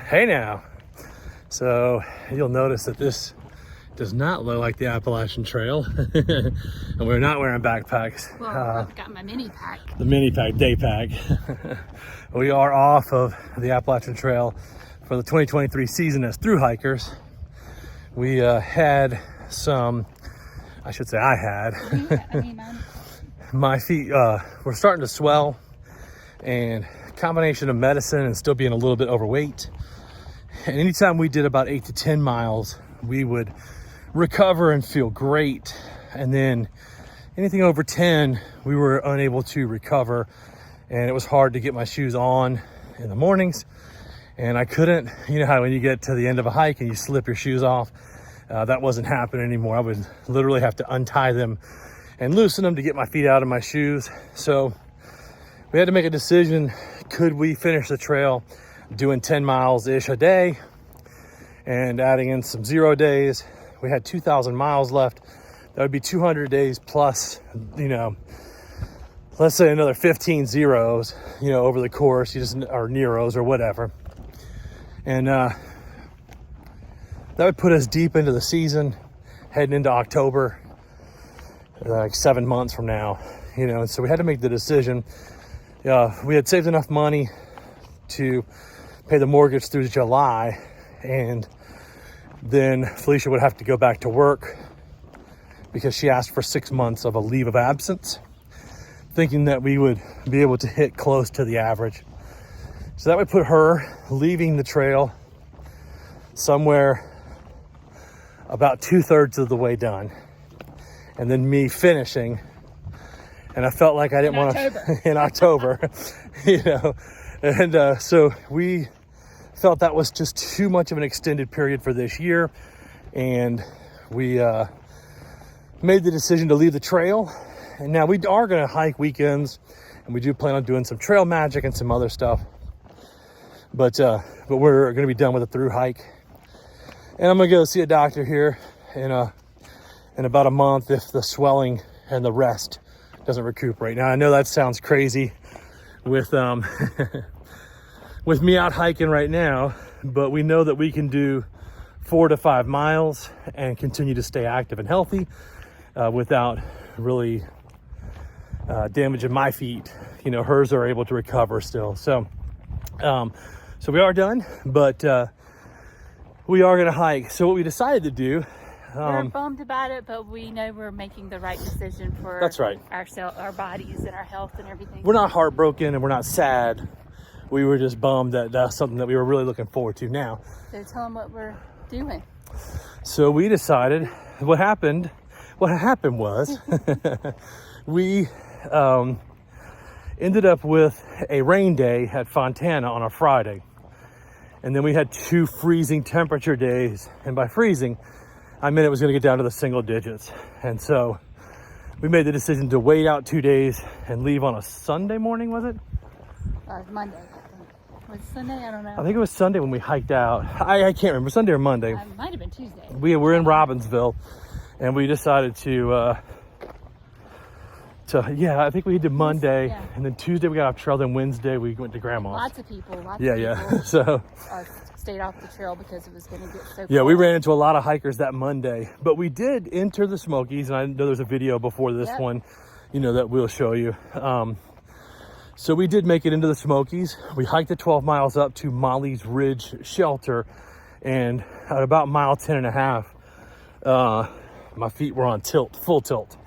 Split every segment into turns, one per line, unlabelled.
Hey now. So you'll notice that this does not look like the Appalachian Trail. And we're not wearing backpacks.
Well, I've got my mini pack.
The mini pack, day pack. We are off of the Appalachian Trail for the 2023 season as through hikers. We had some, I should say I had, my feet were starting to swell, and combination of medicine and still being a little bit overweight. And anytime we did about 8 to 10 miles, we would recover and feel great. And then anything over 10, we were unable to recover. And it was hard to get my shoes on in the mornings. And I couldn't, you know how when you get to the end of a hike and you slip your shoes off, that wasn't happening anymore. I would literally have to untie them and loosen them to get my feet out of my shoes. So we had to make a decision. Could we finish the trail doing 10 miles-ish a day and adding in some 0 days? We had 2,000 miles left. That would be 200 days plus, you know, let's say another 15 zeros, you know, over the course, or Neros or whatever. And that would put us deep into the season, heading into October, like 7 months from now, you know. And so we had to make the decision. We had saved enough money to pay the mortgage through July, and then Felicia would have to go back to work because she asked for 6 months of a leave of absence, thinking that we would be able to hit close to the average. So that would put her leaving the trail somewhere about 2/3 of the way done, and then me finishing. And I felt like I didn't want to in October, you know. And so we felt that was just too much of an extended period for this year. And we made the decision to leave the trail. And now we are going to hike weekends, and we do plan on doing some trail magic and some other stuff. But we're going to be done with the through hike. And I'm going to go see a doctor here in about a month if the swelling and the rest doesn't recuperate. Now I know that sounds crazy with with me out hiking right now, but we know that we can do 4 to 5 miles and continue to stay active and healthy without really damaging my feet. You know, hers are able to recover still. So we are done, but we are going to hike. So what we decided to do,
we're bummed about it, but we know we're making the right decision for
that's right,
our bodies and our health and everything.
We're not heartbroken and we're not sad. We were just bummed that that's something that we were really looking forward to now.
So tell them what we're doing.
So we decided, what happened was we ended up with a rain day at Fontana on a Friday. And then we had 2 freezing temperature days. And by freezing, I meant it was going to get down to the single digits. And so we made the decision to wait out 2 days and leave on a Sunday morning, was it?
Monday, I think. Was it Sunday? I don't know.
I think it was Sunday when we hiked out. I can't remember, Sunday or Monday.
It might have been Tuesday.
We were in Robbinsville, and we decided to I think we did Monday, yeah. And then Tuesday we got off trail, then Wednesday we went to Grandma's.
Lots of people.
So
stayed off the trail because it was going to get so cold.
Yeah, we ran into a lot of hikers that Monday, but we did enter the Smokies, and I know there's a video before this one, you know, that we'll show you. So we did make it into the Smokies. We hiked the 12 miles up to Molly's Ridge Shelter, and at about mile 10 and a half, my feet were on tilt, full tilt.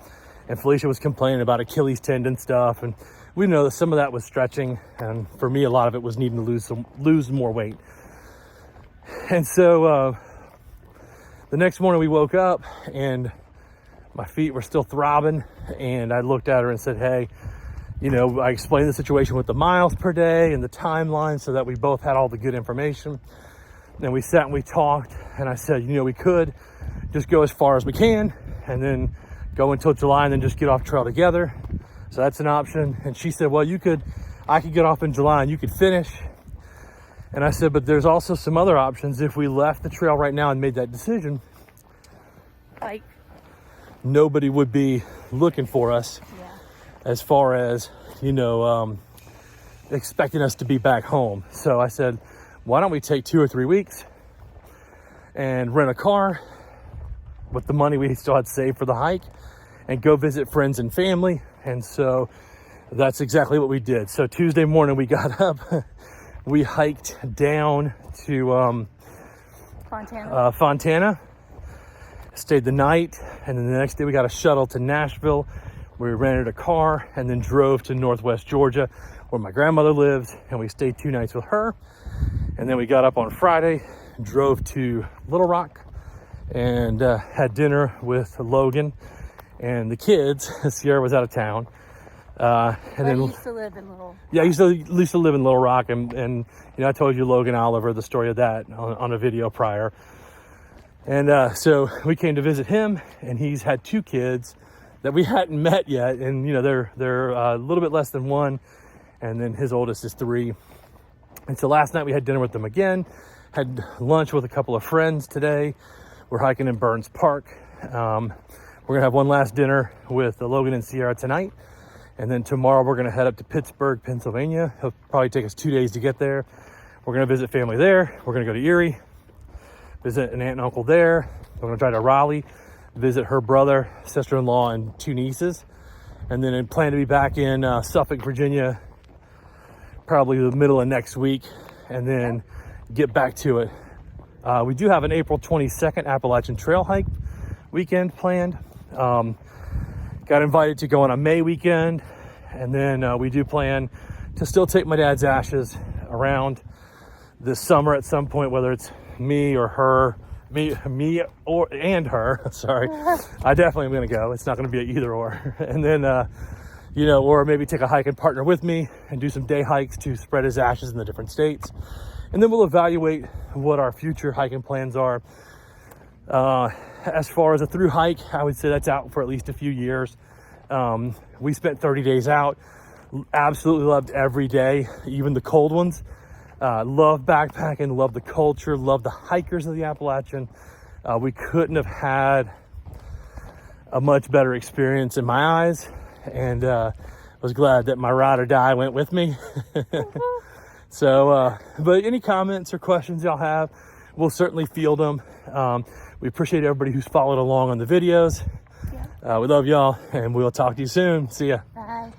And Felicia was complaining about Achilles tendon stuff, and we know that some of that was stretching, and for me, a lot of it was needing to lose more weight. And so the next morning we woke up, and my feet were still throbbing, and I looked at her and said, hey, you know, I explained the situation with the miles per day and the timeline so that we both had all the good information. And we sat and we talked, and I said, you know, we could just go as far as we can, and then go until July and then just get off trail together. So that's an option. And she said, well, I could get off in July and you could finish. And I said, but there's also some other options. If we left the trail right now and made that decision,
like
nobody would be looking for us, as far as, you know, expecting us to be back home. So I said, why don't we take 2 or 3 weeks and rent a car with the money we still had saved for the hike and go visit friends and family. And so that's exactly what we did. So Tuesday morning we got up, we hiked down to Fontana, stayed the night, and then the next day we got a shuttle to Nashville. We rented a car and then drove to Northwest Georgia where my grandmother lives, and we stayed 2 nights with her. And then we got up on Friday, drove to Little Rock, and had dinner with Logan and the kids. Sierra was out of town.
I used to live in Little.
Yeah, I used to live in Little Rock, and you know, I told you Logan Oliver the story of that on a video prior. And so we came to visit him, and he's had 2 kids that we hadn't met yet, and you know, they're a little bit less than 1, and then his oldest is 3. And so last night we had dinner with them again, had lunch with a couple of friends today. We're hiking in Burns Park. We're gonna have one last dinner with Logan and Sierra tonight. And then tomorrow we're gonna head up to Pittsburgh, Pennsylvania. It'll probably take us 2 days to get there. We're gonna visit family there. We're gonna go to Erie, visit an aunt and uncle there. We're gonna drive to Raleigh, visit her brother, sister-in-law, and 2 nieces. And then plan to be back in Suffolk, Virginia, probably the middle of next week, and then get back to it. We do have an April 22nd Appalachian Trail hike weekend planned. Got invited to go on a May weekend, and then we do plan to still take my dad's ashes around this summer at some point, whether it's me or her, me or and her. Sorry, I definitely am gonna go. It's not gonna be an either or. And then you know, or maybe take a hike and partner with me and do some day hikes to spread his ashes in the different states. And then we'll evaluate what our future hiking plans are. As far as a through hike, I would say that's out for at least a few years. We spent 30 days out, absolutely loved every day, even the cold ones. Love backpacking, love the culture, love the hikers of the Appalachian. We couldn't have had a much better experience in my eyes, and was glad that my ride or die went with me. So, but any comments or questions y'all have, we'll certainly field them. We appreciate everybody who's followed along on the videos. Yeah. We love y'all, and we'll talk to you soon. See ya.
Bye.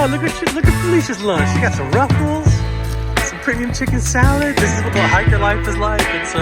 Oh, look at Felicia's lunch. She got some Ruffles, some premium chicken salad. This is what hiker life is like. It's